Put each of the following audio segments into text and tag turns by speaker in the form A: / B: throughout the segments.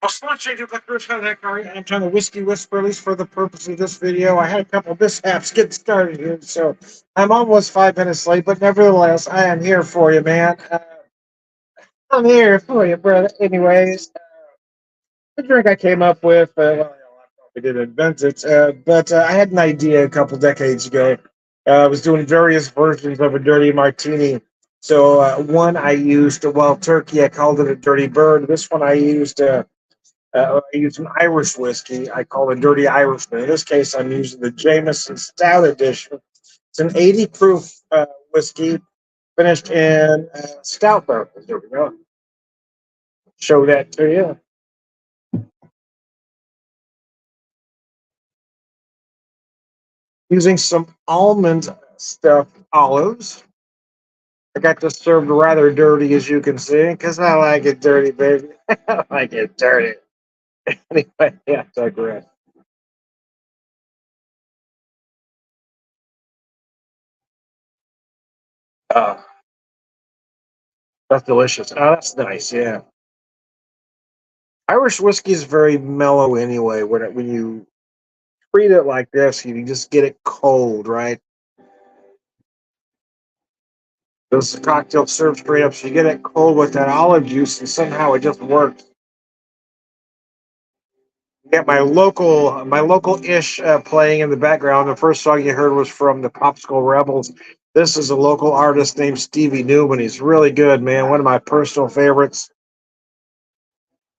A: I'll start changing the first time that car. I'm trying to whiskey whisper, at least for the purpose of this video. I had a couple mishaps getting started here, so I'm almost 5 minutes late, but nevertheless, I am here for you, man. I'm here for you, brother. Anyways, the drink I came up with, well, I probably didn't invent it, but I had an idea a couple decades ago. I was doing various versions of a dirty martini. So one I used a wild turkey. I called it a dirty bird. This one I use an Irish whiskey. I call it Dirty Irishman. In this case, I'm using the Jameson Stout Edition. It's an 80 proof whiskey finished in stout barrels. There we go. Show that to you. Using some almond stuffed olives. I got this served rather dirty, as you can see, because I like it dirty, baby. I like it dirty. Anyway, yeah, digress. Oh, that's delicious. Oh, that's nice. Yeah. Irish whiskey is very mellow anyway. When you treat it like this, you just get it cold, right? This cocktail served straight up, so you get it cold with that olive juice, and somehow it just works. Yeah, my local ish playing in the background. The first song you heard was from the Popsicle Rebels. This is a local artist named Stevie Newman. He's really good, man. One of my personal favorites.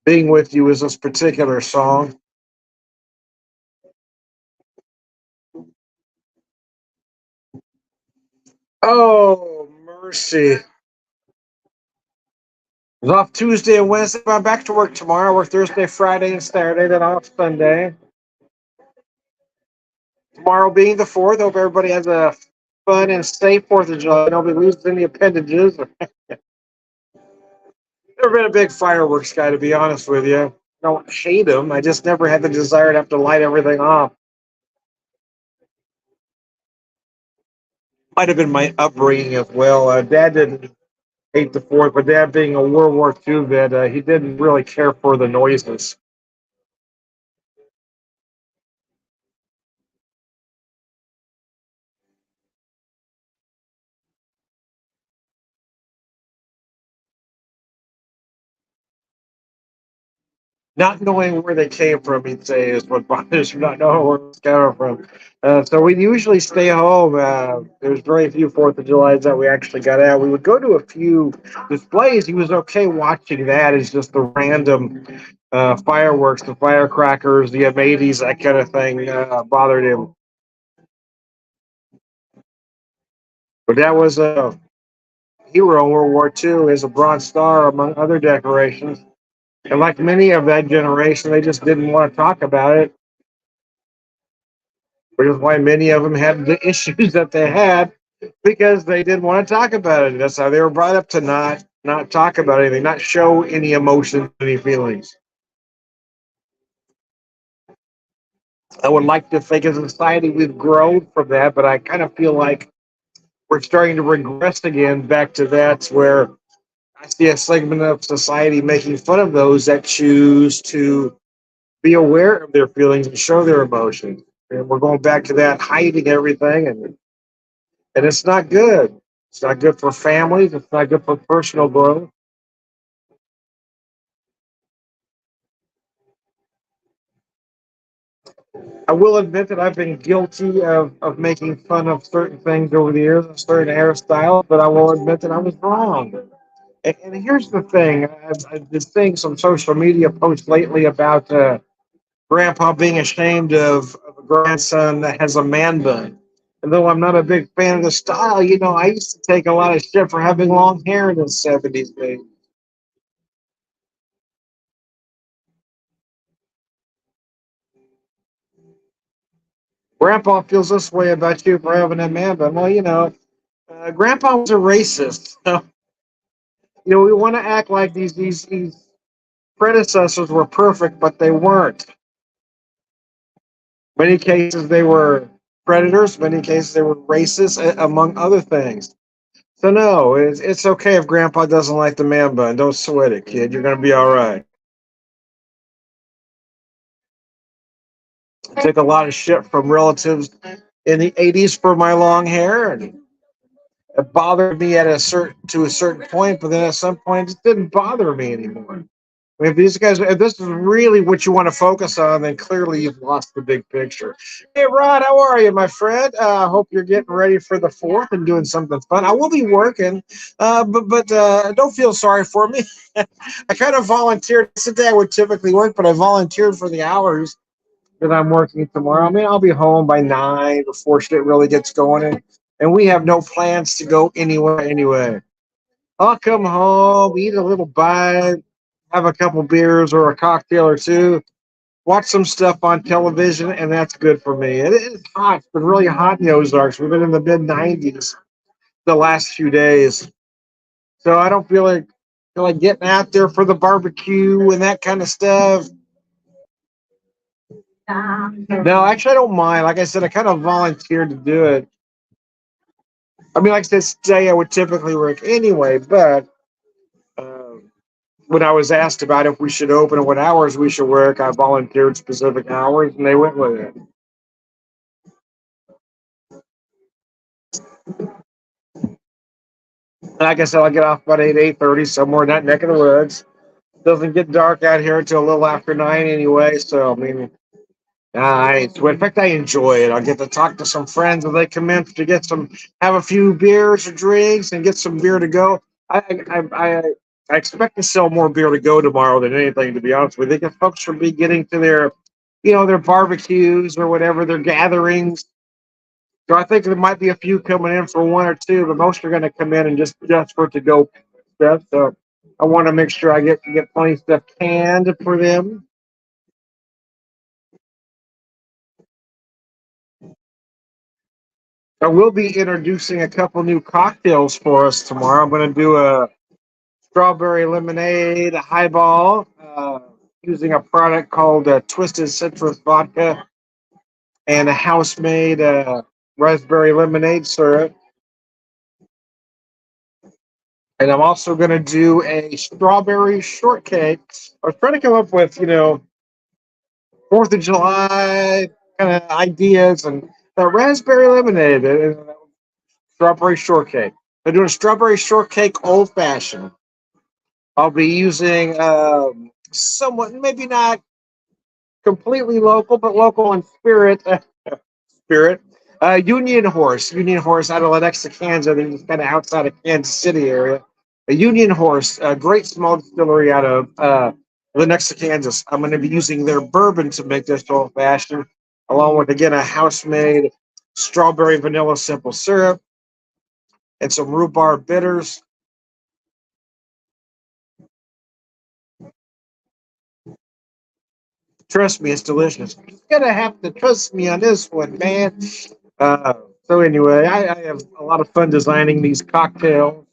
A: Being with you is this particular song. Oh, mercy. I was off Tuesday and Wednesday. I'm back to work tomorrow. I work Thursday, Friday, and Saturday, then off Sunday. Tomorrow being the 4th. Hope everybody has a fun and safe 4th of July. Nobody loses any appendages. Never been a big fireworks guy, to be honest with you. I don't hate them. I just never had the desire to have to light everything off. Might have been my upbringing as well. Dad didn't hate the 4th, but Dad being a World War II vet, he didn't really care for the noises. Not knowing where they came from, he'd say, is what bothers you, not knowing where it's coming from. So we usually stay home. There's very few 4th of Julys that we actually got out. We would go to a few displays. He was okay watching that as just the random fireworks, the firecrackers, the M80s, that kind of thing bothered him. But that was a hero in World War II as a Bronze Star, among other decorations. And like many of that generation, they just didn't want to talk about it, which is why many of them had the issues that they had because they didn't want to talk about it. That's how they were brought up to not talk about anything, not show any emotion, any feelings. I would like to think as a society we've grown from that, but I kind of feel like we're starting to regress again back to that where I see a segment of society making fun of those that choose to be aware of their feelings and show their emotions. And we're going back to that hiding everything, and it's not good. It's not good for families. It's not good for personal growth. I will admit that I've been guilty of making fun of certain things over the years, and certain hairstyles, but I will admit that I was wrong. And here's the thing: I've been seeing some social media posts lately about grandpa being ashamed of a grandson that has a man bun. And though I'm not a big fan of the style, I used to take a lot of shit for having long hair in the 70s, baby. Grandpa feels this way about you for having a man bun. Well, Grandpa was a racist. We want to act like these predecessors were perfect, but they weren't. Many cases they were predators. Many cases they were racist, among other things. So no, it's okay if Grandpa doesn't like the man bun. Don't sweat it, kid. You're gonna be all right. I took a lot of shit from relatives in the 80s for my long hair, and it bothered me at a certain point, but then at some point it didn't bother me anymore. I mean, if this is really what you want to focus on, then clearly you've lost the big picture. Hey, Rod, how are you, my friend? I hope you're getting ready for the 4th and doing something fun. I will be working, but don't feel sorry for me. I kind of volunteered. Today I would typically work, but I volunteered for the hours that I'm working tomorrow. I mean, I'll be home by 9 before shit really gets going, and we have no plans to go anywhere anyway. I'll come home, eat a little bite, have a couple beers or a cocktail or two, watch some stuff on television, and that's good for me. It is hot. It's been really hot in the Ozarks. We've been in the mid 90s the last few days. So I don't feel like getting out there for the barbecue and that kind of stuff. No, actually, I don't mind. Like I said, I kind of volunteered to do it. I mean, like I said, today I would typically work anyway, but when I was asked about if we should open and what hours we should work, I volunteered specific hours, and they went with it. Like I said, I'll get off about 8:30, somewhere in that neck of the woods. Doesn't get dark out here until a little after 9 anyway, so I mean, in fact, I enjoy it. I'll get to talk to some friends when they come in to have a few beers or drinks and get some beer to go. I expect to sell more beer to go tomorrow than anything, to be honest with you. Because folks should be getting to their barbecues or whatever, their gatherings. So I think there might be a few coming in for one or two, but most are going to come in and just for to go stuff. So I want to make sure I get plenty of stuff canned for them. I will be introducing a couple new cocktails for us tomorrow. I'm going to do a strawberry lemonade, a highball, using a product called Twisted Citrus Vodka and a house-made raspberry lemonade syrup. And I'm also going to do a strawberry shortcake. I was trying to come up with, 4th of July kind of ideas, and the raspberry lemonade and strawberry shortcake. I'm doing a strawberry shortcake old fashioned. I'll be using somewhat, maybe not completely local, but local in spirit. Spirit. Union Horse out of Lenexa, Kansas. I think it's kind of outside of Kansas City area. A Union Horse, a great small distillery out of Lenexa, Kansas. I'm going to be using their bourbon to make this old fashioned, along with, again, a house made strawberry vanilla simple syrup and some rhubarb bitters. Trust me, it's delicious. You're gonna have to trust me on this one, man. Uh, so anyway, I have a lot of fun designing these cocktails.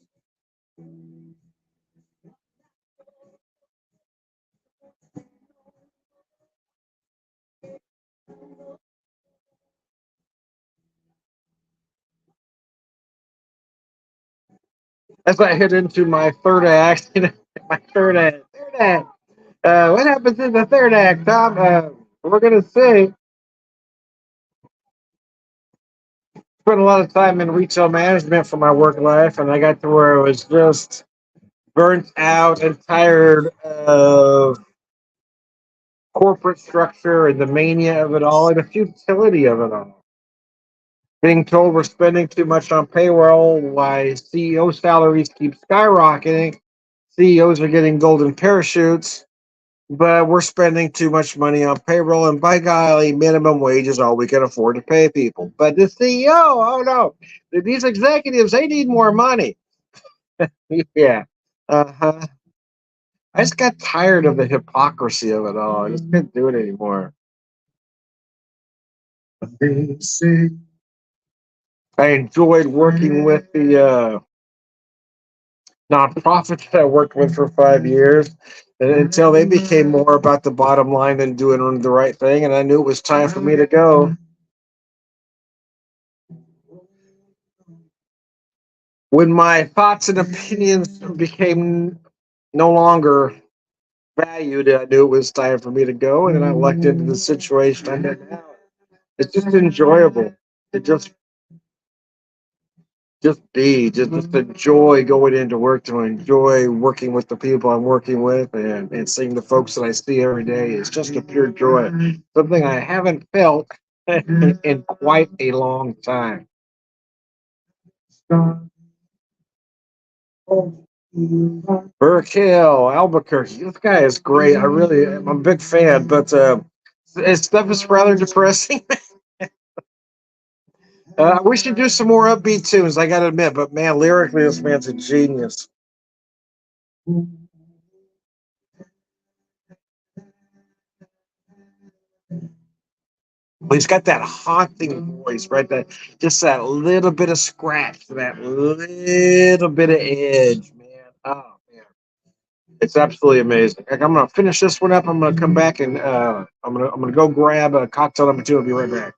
A: As I head into my third act, my third act. What happens in the third act, Tom? We're gonna see. Spent a lot of time in retail management for my work life, and I got to where I was just burnt out and tired of corporate structure and the mania of it all and the futility of it all. Being told we're spending too much on payroll, why CEO salaries keep skyrocketing, CEOs are getting golden parachutes, but we're spending too much money on payroll, and by golly, minimum wage is all we can afford to pay people. But the CEO, oh no, these executives, they need more money. Yeah. Uh-huh. I just got tired of the hypocrisy of it all. I just couldn't do it anymore. I enjoyed working with the nonprofit that I worked with for 5 years until they became more about the bottom line than doing the right thing. And I knew it was time for me to go. When my thoughts and opinions became no longer valued, I knew it was time for me to go. And then I lucked into the situation I'm in now. It's just enjoyable. It just be, just enjoy going into work, to enjoy working with the people I'm working with, and seeing the folks that I see every day. It's just a pure joy. Something I haven't felt in quite a long time. Burke Hill, Albuquerque. This guy is great. I'm a big fan, but his stuff is rather depressing. We should do some more upbeat tunes, I gotta admit, but man, lyrically, this man's a genius. But he's got that haunting voice, right? That just that little bit of scratch, that little bit of edge, man. Oh man, it's absolutely amazing. Like, I'm gonna finish this one up. I'm gonna come back and I'm gonna go grab a cocktail number two. I'll be right back.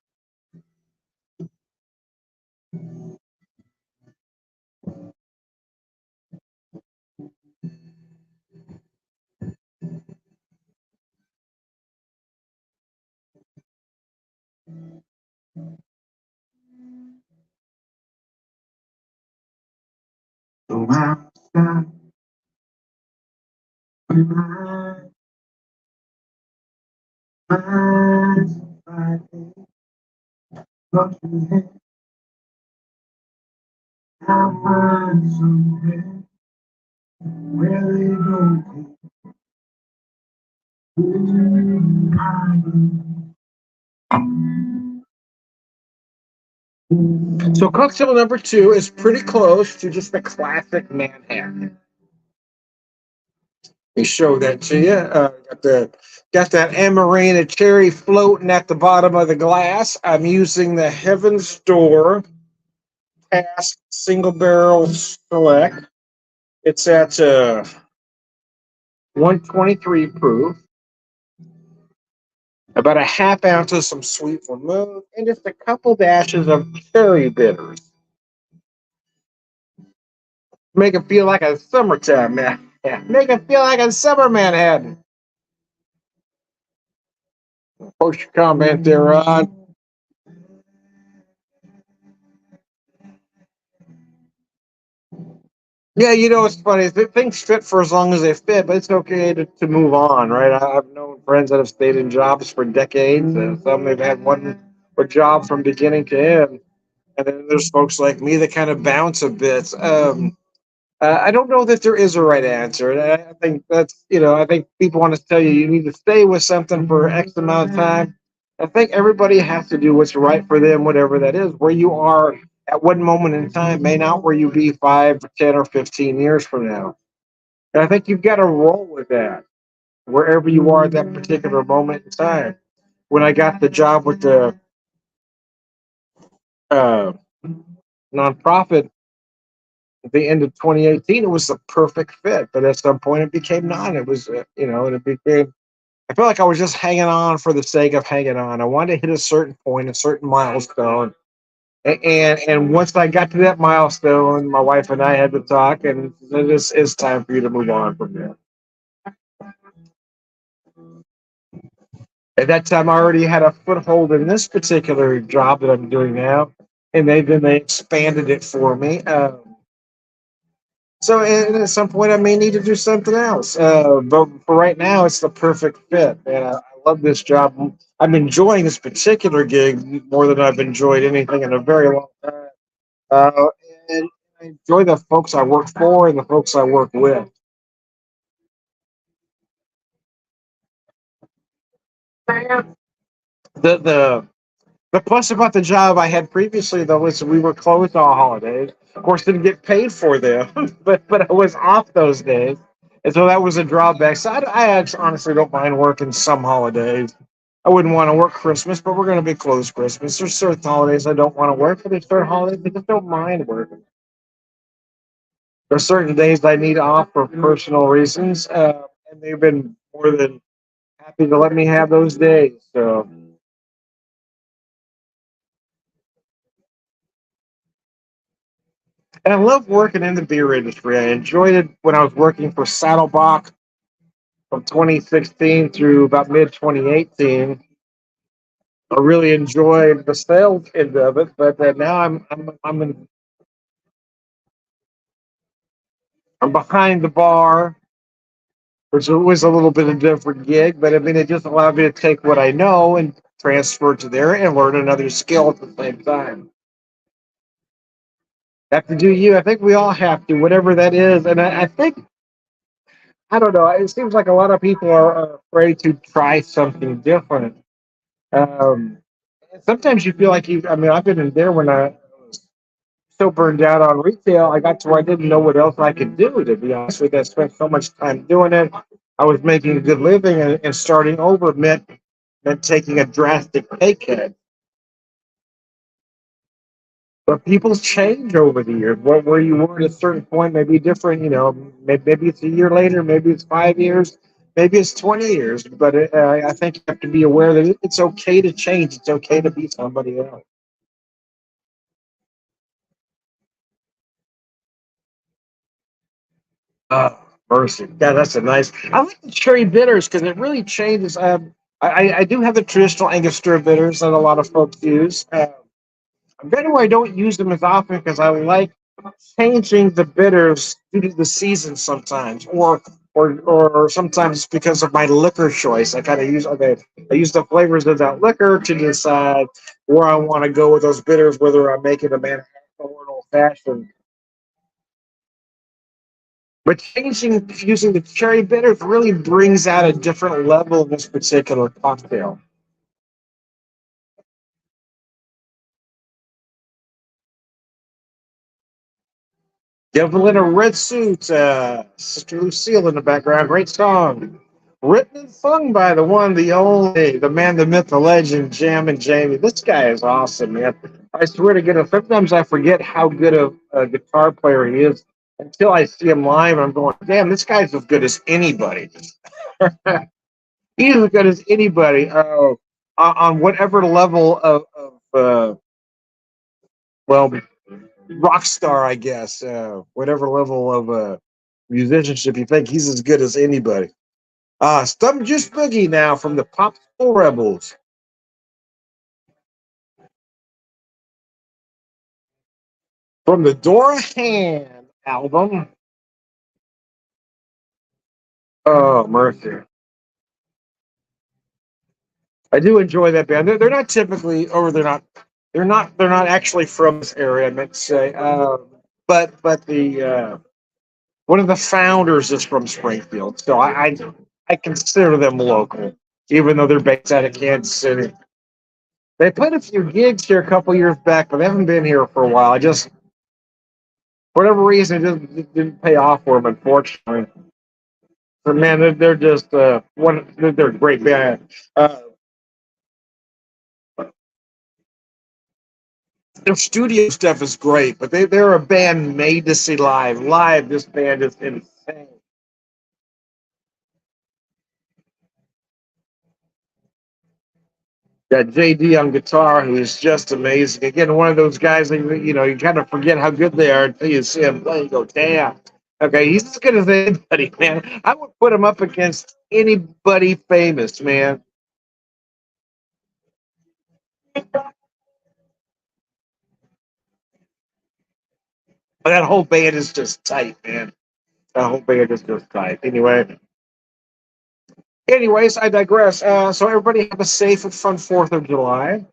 A: So cocktail number two is pretty close to just the classic Manhattan. Let me show that to you. Got that Amarena cherry floating at the bottom of the glass. I'm using the Heaven's Door Cask Single Barrel Select. It's at 123 proof. About a half ounce of some sweet vermouth, and just a couple dashes of cherry bitters. Make it feel like a summertime, man. Yeah, make it feel like a summer Manhattan. Post your comment there, Ron. Yeah, it's funny. Things fit for as long as they fit, but it's okay to move on, right? I've known friends that have stayed in jobs for decades, and some have had one job from beginning to end. And then there's folks like me that kind of bounce a bit. I don't know that there is a right answer. And I think I think people want to tell you you need to stay with something for X amount of time. I think everybody has to do what's right for them, whatever that is. Where you are at one moment in time may not where you be 5, 10, or 15 years from now. And I think you've got to roll with that wherever you are at that particular moment in time. When I got the job with the uh, nonprofit at the end of 2018, it was the perfect fit. But at some point, it became not. It was, and it became. I felt like I was just hanging on for the sake of hanging on. I wanted to hit a certain point, a certain milestone, and once I got to that milestone, my wife and I had to talk, and it's time for you to move on from there. At that time, I already had a foothold in this particular job that I'm doing now, and they expanded it for me. So at some point, I may need to do something else. But for right now, it's the perfect fit. And I love this job. I'm enjoying this particular gig more than I've enjoyed anything in a very long time. Uh, and I enjoy the folks I work for and the folks I work with. The the the plus about the job I had previously though was we were closed on holidays. Of course, didn't get paid for them, but I was off those days, and so that was a drawback. So I actually honestly don't mind working some holidays. I wouldn't want to work Christmas, but we're going to be closed Christmas. There's certain holidays I don't want to work, but there's certain holidays I just don't mind working. There's certain days I need off for personal reasons, and they've been more than happy to let me have those days. So. And I love working in the beer industry. I enjoyed it when I was working for Saddlebach from 2016 through about mid 2018. I really enjoyed the sales end of it, but now I'm behind the bar, which was a little bit of a different gig, but I mean it just allowed me to take what I know and transfer it to there and learn another skill at the same time. Have to do you. I think we all have to, whatever that is. And I think I don't know. It seems like a lot of people are afraid to try something different. Um, Sometimes you feel like you. I mean, I've been in there when I was so burned out on retail. I got to where I didn't know what else I could do. To be honest with you, I spent so much time doing it. I was making a good living, and starting over meant taking a drastic pay cut. But people change over the years. What where you were at a certain point may be different. You know, maybe it's a year later, maybe it's 5 years, maybe it's 20 years. But I think you have to be aware that it's okay to change. It's okay to be somebody else. Oh, mercy. Yeah, that's a nice. I like the cherry bitters because it really changes. I do have the traditional Angostura bitters that a lot of folks use. Better where I don't use them as often because I like changing the bitters due to the season sometimes, or sometimes because of my liquor choice. I kind of use I use the flavors of that liquor to decide where I want to go with those bitters, whether I'm making a Manhattan or an old fashioned. But changing using the cherry bitters really brings out a different level of this particular cocktail. Devil in a Red Suit, Sister Lucille in the background. Great song. Written and sung by the one, the only, the man, the myth, the legend, Jam and Jamie. This guy is awesome, man. I swear to goodness, sometimes I forget how good a guitar player he is until I see him live. And I'm going, damn, this guy's as good as anybody. He's as good as anybody on whatever level of well, rock star, I guess. Whatever level of musicianship you think he's as good as anybody. Stump Juice Boogie now from the Pop Soul Rebels from the Dora Hand album. Oh mercy! I do enjoy that band. They're not typically, or they're not actually from this area. I meant to say, but the one of the founders is from Springfield, so I consider them local, even though they're based out of Kansas City. They played a few gigs here a couple years back, but they haven't been here for a while. I just, for whatever reason, it didn't pay off for them, unfortunately. But man, they're just they're a great band. Their studio stuff is great, but they're a band made to see live. Live, this band is insane. Got JD on guitar, who is just amazing. Again, one of those guys that you kind of forget how good they are until you see him play. You go, damn. Okay, he's as good as anybody, man. I would put him up against anybody famous, man. But that whole band is just tight, man. That whole band is just tight. Anyways, I digress. So everybody have a safe and fun 4th of July.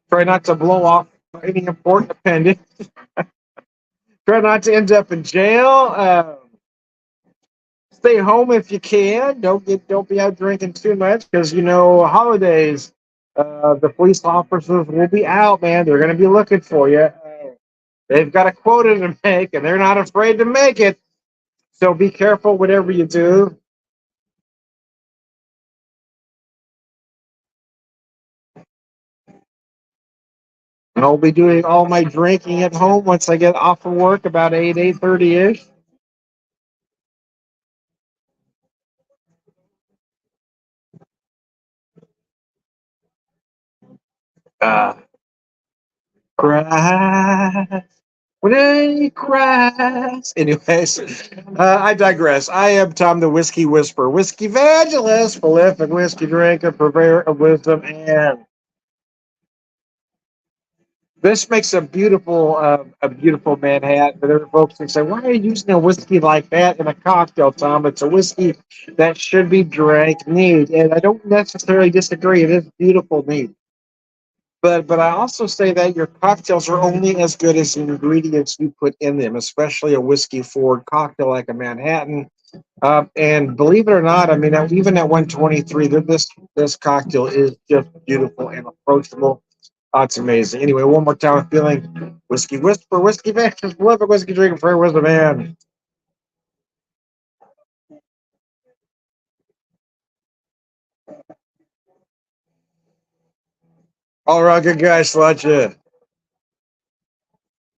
A: Try not to blow off any important appendix. Try not to end up in jail. Stay home if you can. Don't be out drinking too much because holidays. The police officers will be out, man. They're going to be looking for you. They've got a quota to make, and they're not afraid to make it. So be careful whatever you do. And I'll be doing all my drinking at home once I get off of work about 8:30 ish. Uh, Cry. when he cries. Anyways, I digress. I am Tom the Whiskey Whisperer, whiskey evangelist, prolific whiskey drinker, purveyor of wisdom, and this makes a beautiful Manhattan. But other folks can say, "Why are you using a whiskey like that in a cocktail, Tom? It's a whiskey that should be drank neat." And I don't necessarily disagree. It is beautiful neat. But I also say that your cocktails are only as good as the ingredients you put in them, especially a whiskey forward cocktail like a Manhattan. And believe it or not, I mean, even at 123, this cocktail is just beautiful and approachable. It's amazing. Anyway, one more time, I'm feeling whiskey whisper, whiskey man, love a whiskey drinking for wisdom man. All right, good guys, slut you.